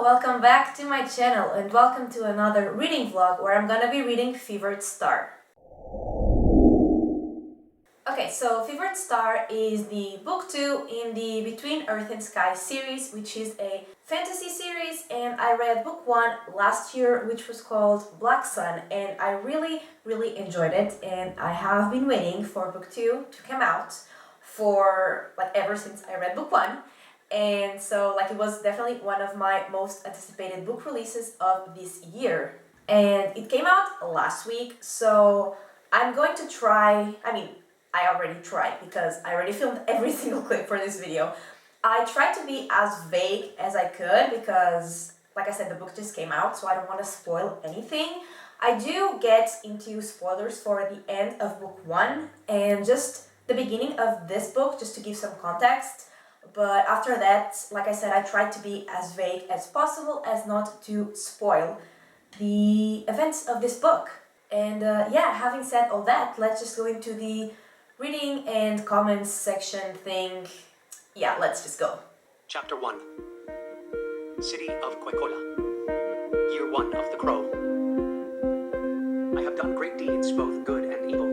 welcome back to my channel and welcome to another reading vlog where I'm gonna be reading Fevered Star. Okay, so Fevered Star is the book 2 in the Between Earth and Sky series, which is a fantasy series, and I read book 1 last year, which was called Black Sun, and I really enjoyed it, and I have been waiting for book 2 to come out for ever since I read book 1. And so it was definitely one of my most anticipated book releases of this year. And it came out last week, so I'm going to try, I already tried because I already filmed every single clip for this video. I tried to be as vague as I could because, like I said, the book just came out, so I don't want to spoil anything. I do get into spoilers for the end of book 1 and just the beginning of this book, just to give some context. But after that, like I said, I tried to be as vague as possible as not to spoil the events of this book. And having said all that, let's just go into the reading and comments section thing. Yeah, let's just go. Chapter 1. City of Quecola. Year 1 of the Crow. I have done great deeds, both good and evil.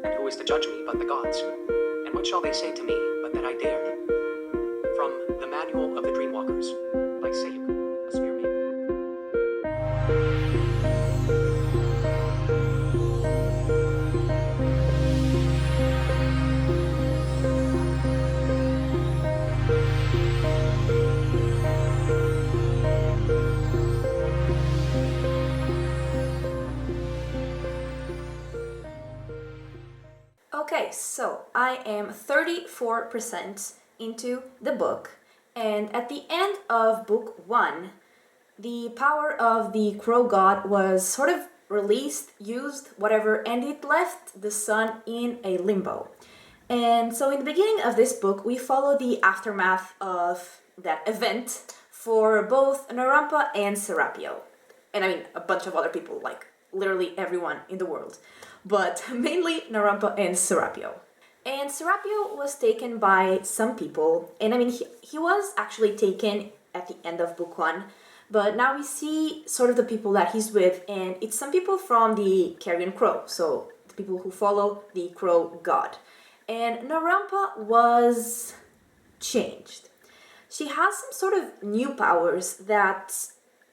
And who is to judge me but the gods? And what shall they say to me but that I dared? From the Manual of the Dreamwalkers, by Sayuk, a spearman. Okay, so I am 34% into the book, and at the end of book 1, the power of the crow god was sort of released, used, whatever, and it left the sun in a limbo. And so in the beginning of this book, we follow the aftermath of that event for both Narampa and Serapio. And a bunch of other people, literally everyone in the world. But mainly Narampa and Serapio. And Serapio was taken by some people, and he was actually taken at the end of book 1, but now we see sort of the people that he's with, and it's some people from the Carrion Crow, so the people who follow the crow god. And Narampa was changed. She has some sort of new powers that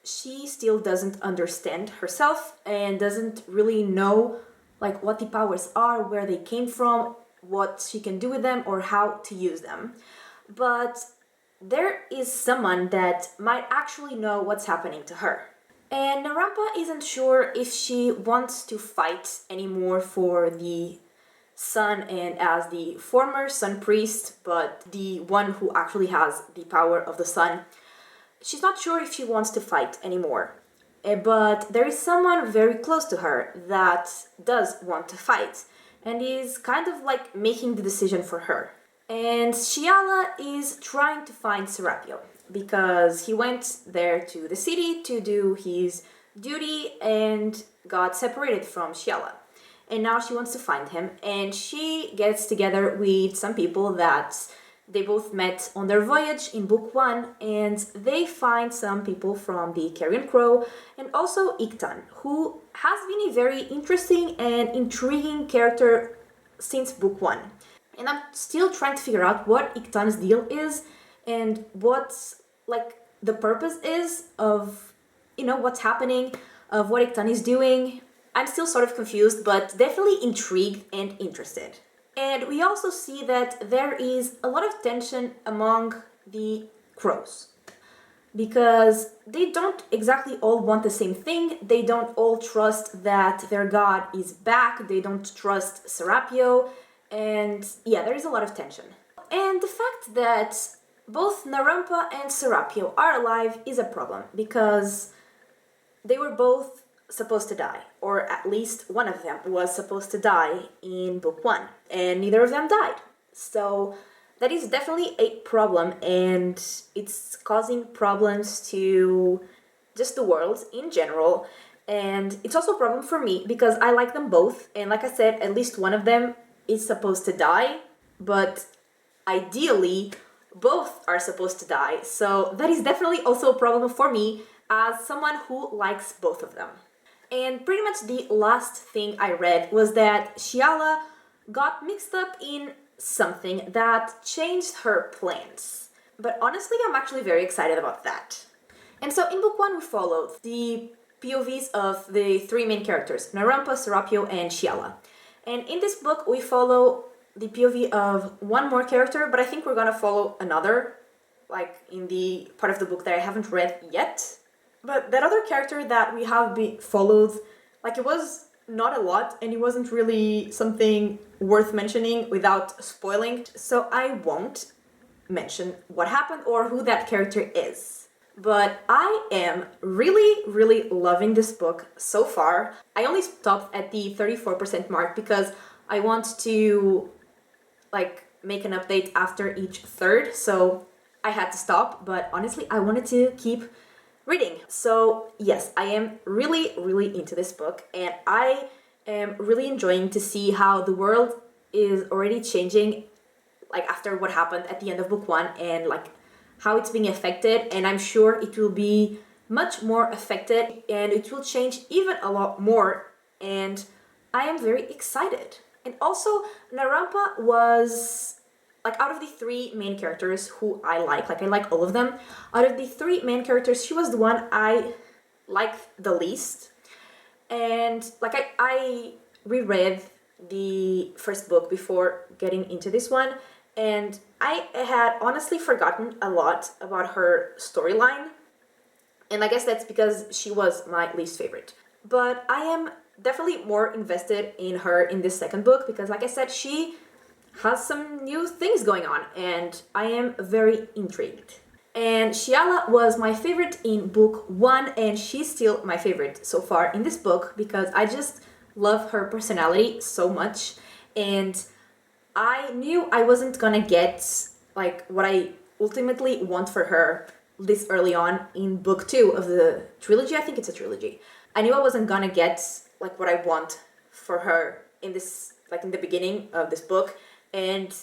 she still doesn't understand herself and doesn't really know what the powers are, where they came from, what she can do with them, or how to use them. But there is someone that might actually know what's happening to her. And Narampa isn't sure if she wants to fight anymore for the sun and as the former sun priest, but the one who actually has the power of the sun. She's not sure if she wants to fight anymore. But there is someone very close to her that does want to fight and is kind of making the decision for her. And Shiala is trying to find Serapio because he went there to the city to do his duty and got separated from Shiala. And now she wants to find him, and she gets together with some people that they both met on their voyage in book 1, and they find some people from the Carrion Crow and also Iktan, who has been a very interesting and intriguing character since book 1. And I'm still trying to figure out what Iktan's deal is and what's the purpose is of what's happening, of what Iktan is doing. I'm still sort of confused, but definitely intrigued and interested. And we also see that there is a lot of tension among the crows because they don't exactly all want the same thing. They don't all trust that their god is back. They don't trust Serapio. And there is a lot of tension. And the fact that both Narampa and Serapio are alive is a problem because they were both supposed to die, or at least one of them was supposed to die in book 1, and neither of them died. So that is definitely a problem, and it's causing problems to just the world in general, and it's also a problem for me because I like them both, and like I said, at least one of them is supposed to die, but ideally both are supposed to die, so that is definitely also a problem for me as someone who likes both of them. And pretty much the last thing I read was that Shiala got mixed up in something that changed her plans. But honestly, I'm actually very excited about that. And so in book 1 we followed the POVs of the three main characters, Narampa, Serapio, and Shiala. And in this book we follow the POV of one more character, but I think we're gonna follow another, like in the part of the book that I haven't read yet. But that other character that we have followed, like it was not a lot and it wasn't really something worth mentioning without spoiling, so I won't mention what happened or who that character is. But I am really loving this book so far. I only stopped at the 34% mark because I want to make an update after each third, so I had to stop, but honestly I wanted to keep reading. So yes, I am really into this book, and I am really enjoying to see how the world is already changing, like after what happened at the end of book 1, and like how it's being affected, and I'm sure it will be much more affected and it will change even a lot more, and I am very excited. And also, Narampa was, like, out of the three main characters who I like all of them, out of the three main characters, she was the one I liked the least. And, like, I reread the first book before getting into this one, and I had honestly forgotten a lot about her storyline, and I guess that's because she was my least favorite. But I am definitely more invested in her in this second book because, like I said, she has some new things going on, and I am very intrigued. And Shiala was my favorite in book 1, and she's still my favorite so far in this book because I just love her personality so much, and I knew I wasn't gonna get like what I ultimately want for her this early on in book 2 of the trilogy. I think it's a trilogy. I knew I wasn't gonna get like what I want for her in this, like in the beginning of this book, and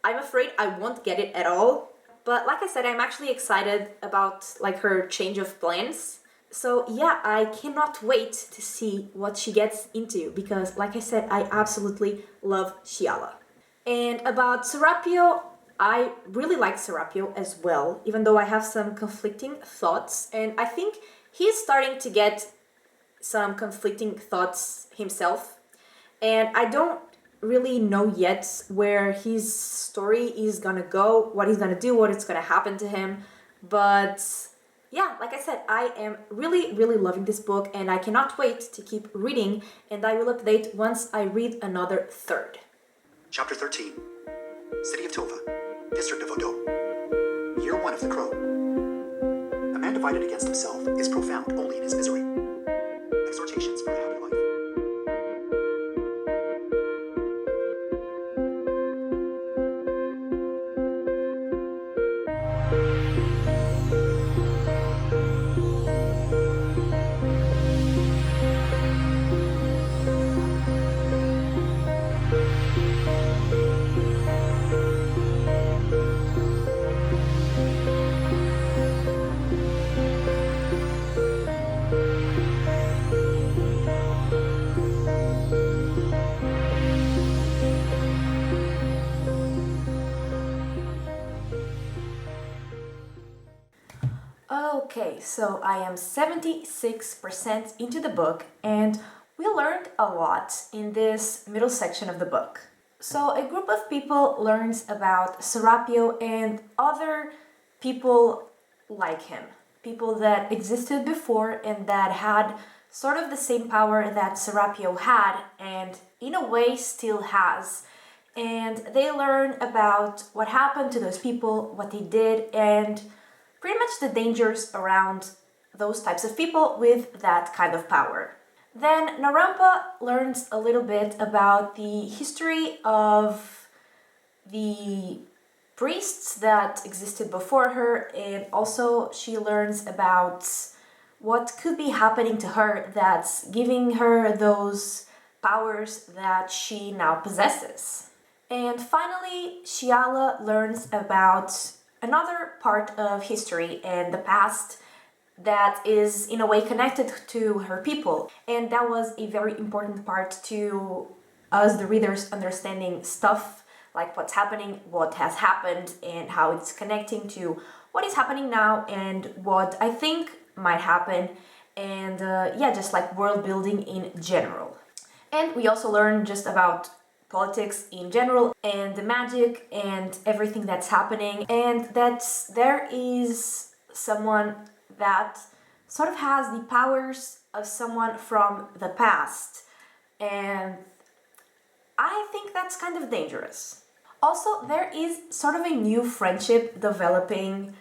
I'm afraid I won't get it at all. But like I said, I'm actually excited about like her change of plans. So yeah, I cannot wait to see what she gets into because, like I said, I absolutely love Shiala. And about Serapio, I really like Serapio as well, even though I have some conflicting thoughts, and I think he's starting to get some conflicting thoughts himself, and I don't really know yet where his story is gonna go, what he's gonna do, what is gonna happen to him. But yeah, like I said, I am really loving this book, and I cannot wait to keep reading, and I will update once I read another third. Chapter 13. City of Tova, District of Odo. Year 1 of the Crow. A man divided against himself is profound only in his misery. Exhortations for a happy life. Okay, so I am 76% into the book, and we learned a lot in this middle section of the book. So a group of people learns about Serapio and other people like him. People that existed before and that had sort of the same power that Serapio had and in a way still has. And they learn about what happened to those people, what they did, and pretty much the dangers around those types of people with that kind of power. Then Narampa learns a little bit about the history of the priests that existed before her, and also she learns about what could be happening to her that's giving her those powers that she now possesses. And finally, Shiala learns about another part of history and the past that is in a way connected to her people. And that was a very important part to us, the readers, understanding stuff like what's happening, what has happened, and how it's connecting to what is happening now and what I think might happen. And just like world building in general. And we also learn just about politics in general and the magic and everything that's happening, and that there is someone that sort of has the powers of someone from the past, and I think that's kind of dangerous. Also, there is sort of a new friendship developing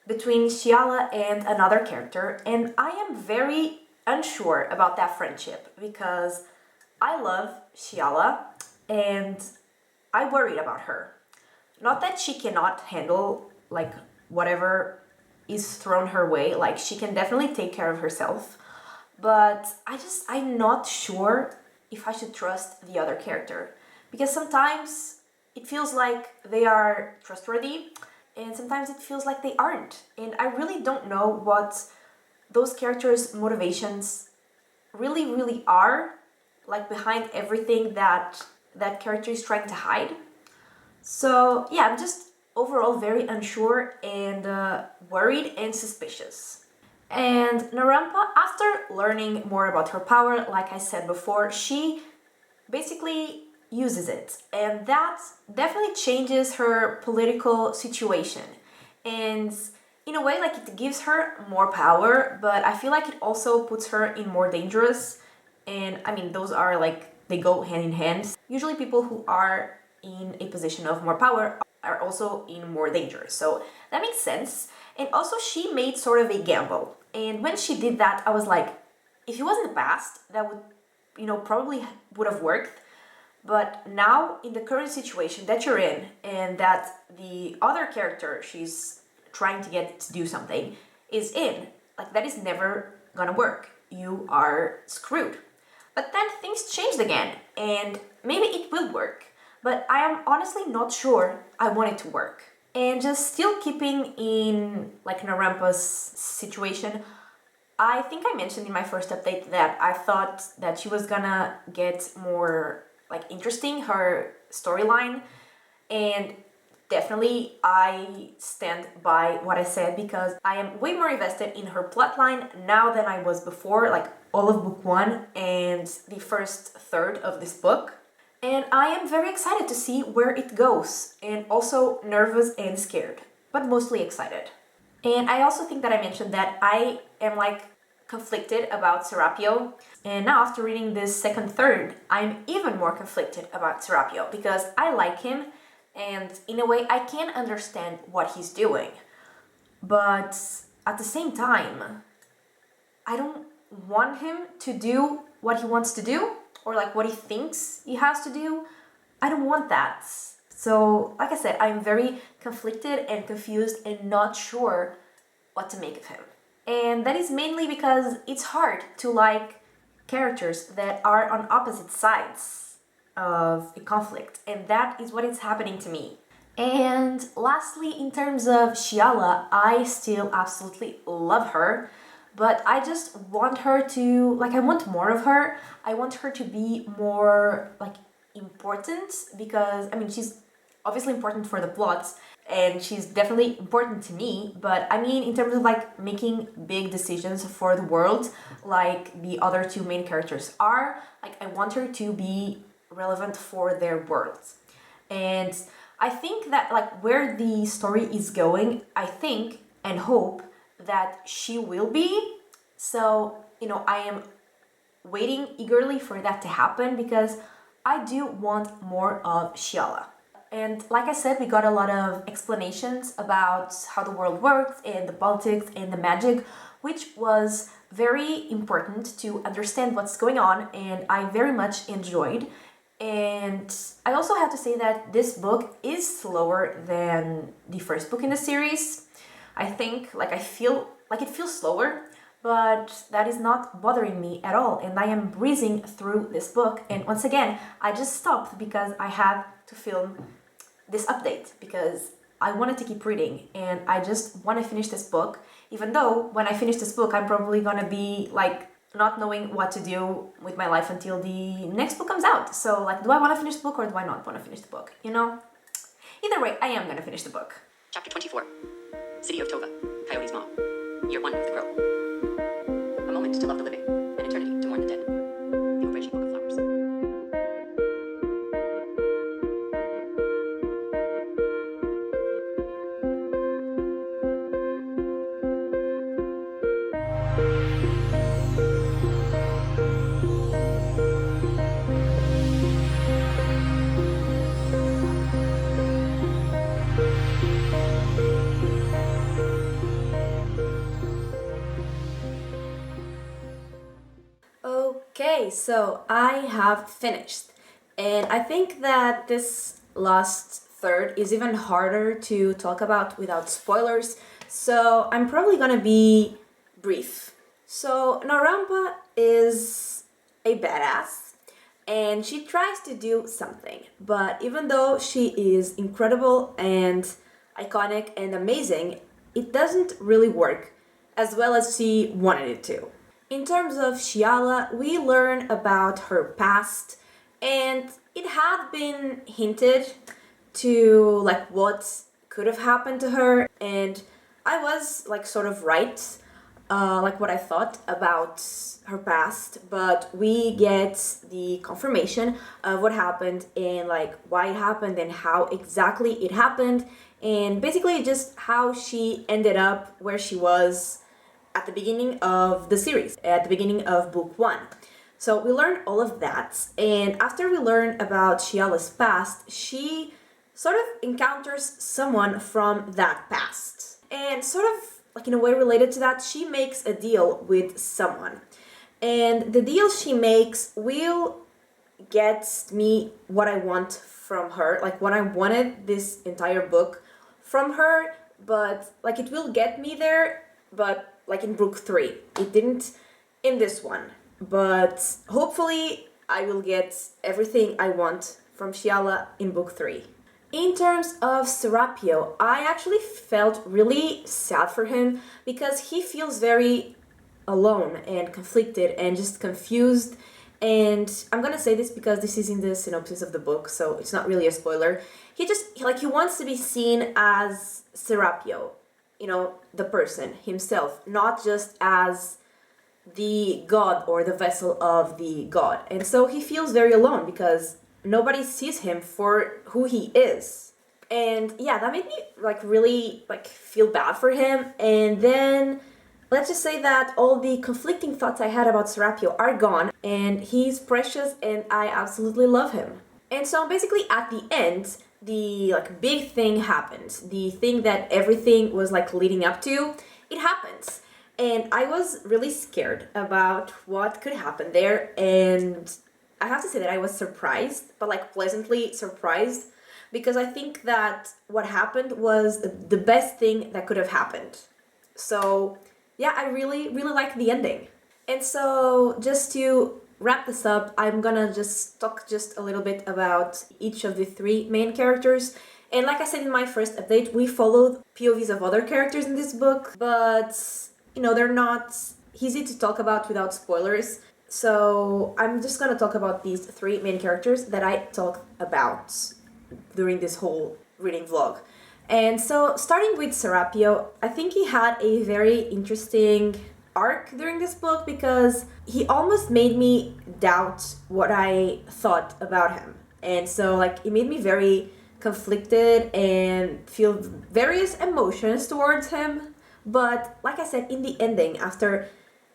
between Shiala and another character, and I am very unsure about that friendship because I love Shiala and I worried about her. Not that she cannot handle like whatever is thrown her way, like she can definitely take care of herself, but I'm not sure if I should trust the other character because sometimes it feels like they are trustworthy and sometimes it feels like they aren't, and I really don't know what those characters' motivations really are, like behind everything that that character is trying to hide. So yeah, I'm just overall very unsure and worried and suspicious. And Narampa, after learning more about her power, like I said before, she basically uses it, and that definitely changes her political situation. And in a way, like it gives her more power, but I feel like it also puts her in more dangerous. And I mean, those are like, they go hand in hand. Usually, people who are in a position of more power are also in more danger. So that makes sense. And also, she made sort of a gamble. And when she did that, I was like, if it was in the past, that would, probably would have worked. But now, in the current situation that you're in, and that the other character she's trying to get to do something is in, like that is never gonna work. You are screwed. But then things changed again, and maybe it will work. But I am honestly not sure I want it to work. And just still keeping in like Narampa's situation, I think I mentioned in my first update that I thought that she was gonna get more like interesting, her storyline, and definitely I stand by what I said because I am way more invested in her plotline now than I was before, like all of book one and the first third of this book. And I am very excited to see where it goes, and also nervous and scared, but mostly excited. And I also think that I mentioned that I am like conflicted about Serapio. And now after reading this second third, I'm even more conflicted about Serapio because I like him and in a way I can understand what he's doing. But at the same time, I don't want him to do what he wants to do or like what he thinks he has to do. I don't want that. So, like I said, I'm very conflicted and confused and not sure what to make of him. And that is mainly because it's hard to like characters that are on opposite sides of a conflict, and that is what is happening to me. And lastly, in terms of Shiala, I still absolutely love her, but I just want her to, like, I want more of her. I want her to be more, like, important because, I mean, she's obviously important for the plot, and she's definitely important to me, but I mean in terms of like making big decisions for the world like the other two main characters are, like I want her to be relevant for their worlds. And I think that like where the story is going, I think and hope that she will be. So, I am waiting eagerly for that to happen because I do want more of Shiala. And like I said, we got a lot of explanations about how the world works and the politics and the magic, which was very important to understand what's going on, and I very much enjoyed. And I also have to say that this book is slower than the first book in the series. I think, like, I feel like it feels slower, but that is not bothering me at all, and I am breezing through this book. And once again, I just stopped because I had to film this update because I wanted to keep reading and I just want to finish this book, even though when I finish this book I'm probably gonna be like not knowing what to do with my life until the next book comes out. So like, do I want to finish the book or do I not want to finish the book, you know? Either way, I am gonna finish the book. Chapter 24. City of Tova. Coyote's Mom. Year 1 of the Crow. A moment to love the living. An eternity to mourn the dead. The Operation Book of Flowers. Okay, so I have finished. And I think that this last third is even harder to talk about without spoilers, so I'm probably gonna be brief. So Narampa is a badass and she tries to do something, but even though she is incredible and iconic and amazing, it doesn't really work as well as she wanted it to. In terms of Shiala, we learn about her past, and it had been hinted to like what could have happened to her, and I was like sort of right, like what I thought about her past, but we get the confirmation of what happened and like why it happened and how exactly it happened, and basically just how she ended up where she was at the beginning of the series, at the beginning of book 1. So we learn all of that, and after we learn about Shiala's past, she sort of encounters someone from that past. And sort of like in a way related to that, she makes a deal with someone. And the deal she makes will get me what I want from her, like what I wanted this entire book from her, but like it will get me there, but like in book 3. It didn't in this one, but hopefully I will get everything I want from Shiala in book 3. In terms of Serapio, I actually felt really sad for him because he feels very alone and conflicted and just confused. And I'm gonna say this because this is in the synopsis of the book, so it's not really a spoiler. He wants to be seen as Serapio, you know, the person himself, not just as the god or the vessel of the god. And so he feels very alone because nobody sees him for who he is. And yeah, that made me like really like feel bad for him. And then let's just say that all the conflicting thoughts I had about Serapio are gone, and he's precious and I absolutely love him. And so basically at the end, the like big thing happens. The thing that everything was like leading up to, it happens. And I was really scared about what could happen there, and I have to say that I was surprised, but like pleasantly surprised, because I think that what happened was the best thing that could have happened. So yeah, I really like the ending. And so just to wrap this up, I'm gonna just talk just a little bit about each of the 3 main characters. And like I said in my first update, we followed POVs of other characters in this book, but you know, they're not easy to talk about without spoilers. So I'm just gonna talk about these 3 main characters that I talked about during this whole reading vlog. And so starting with Serapio, I think he had a very interesting arc during this book because he almost made me doubt what I thought about him. And so like it made me very conflicted and feel various emotions towards him. But like I said, in the ending, after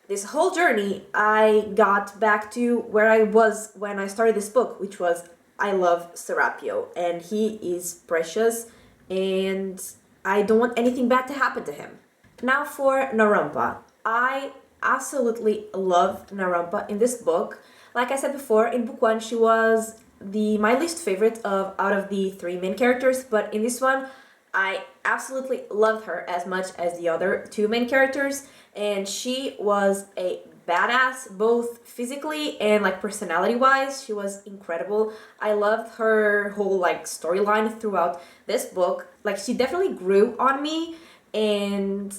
this whole journey, I got back to where I was when I started this book, which was I love Serapio and he is precious and I don't want anything bad to happen to him. Now for Narampa. I absolutely love Narampa in this book. Like I said before, in book 1 she was my least favorite out of the 3 main characters, but in this one I absolutely love her as much as the other 2 main characters. and she was a badass, both physically and like personality wise. She was incredible. I loved her whole like storyline throughout this book. Like, she definitely grew on me, and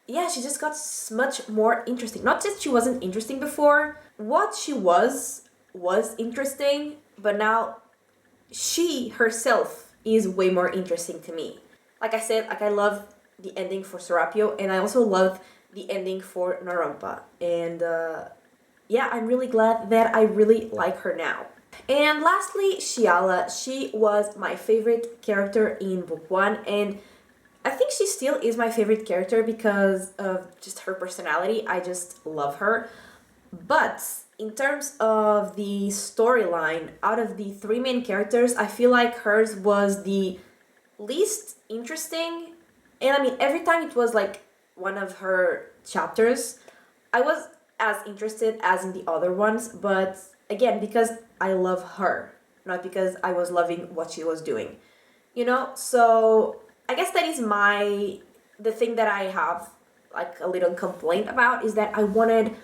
yeah, she just got much more interesting. Not just she wasn't interesting before, what she was interesting, but now she herself is way more interesting to me. Like I said, like I love the ending for Serapio, and I also love the ending for Narumpa. And yeah, I'm really glad that I really like her now. And lastly, Shiala. She was my favorite character in book 1, and I think she still is my favorite character because of just her personality. I just love her. But in terms of the storyline, out of the 3 main characters, I feel like hers was the least interesting. And I mean, every time it was like one of her chapters, I was as interested as in the other ones, but again, because I love her, not because I was loving what she was doing. You know? So I guess that is the thing that I have like a little complaint about, is that I wanted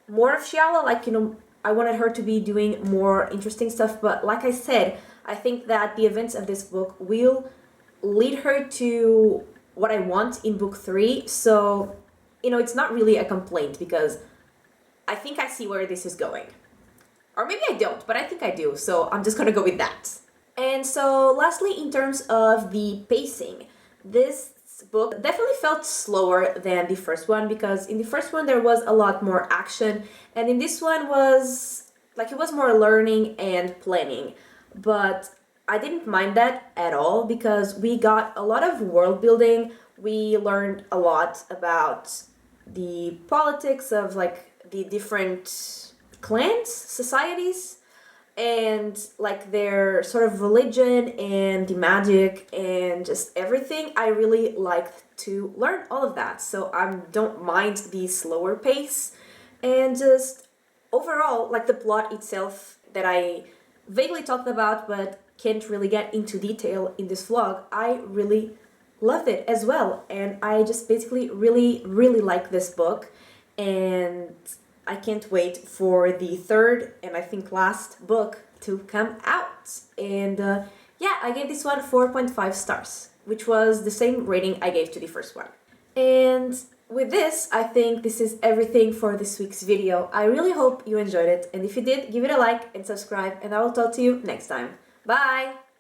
more of Shiala, like, you know, I wanted her to be doing more interesting stuff, but like I said, I think that the events of this book will lead her to what I want in book 3, so, you know, it's not really a complaint, because I think I see where this is going. Or maybe I don't, but I think I do, so I'm just gonna go with that. And so, lastly, in terms of the pacing, this book definitely felt slower than the first one, because in the first one there was a lot more action, and in this one was like, it was more learning and planning. But I didn't mind that at all, because we got a lot of world building. We learned a lot about the politics of like the different clans, societies, and like their sort of religion and the magic and just everything. I really liked to learn all of that, so I don't mind the slower pace. And just overall, like the plot itself that I vaguely talked about but can't really get into detail in this vlog, I really loved it as well. And I just basically really like this book, and I can't wait for the 3rd and I think last book to come out. And yeah, I gave this one 4.5 stars, which was the same rating I gave to the first one. And with this, I think this is everything for this week's video. I really hope you enjoyed it, and if you did, give it a like and subscribe, and I will talk to you next time. Bye!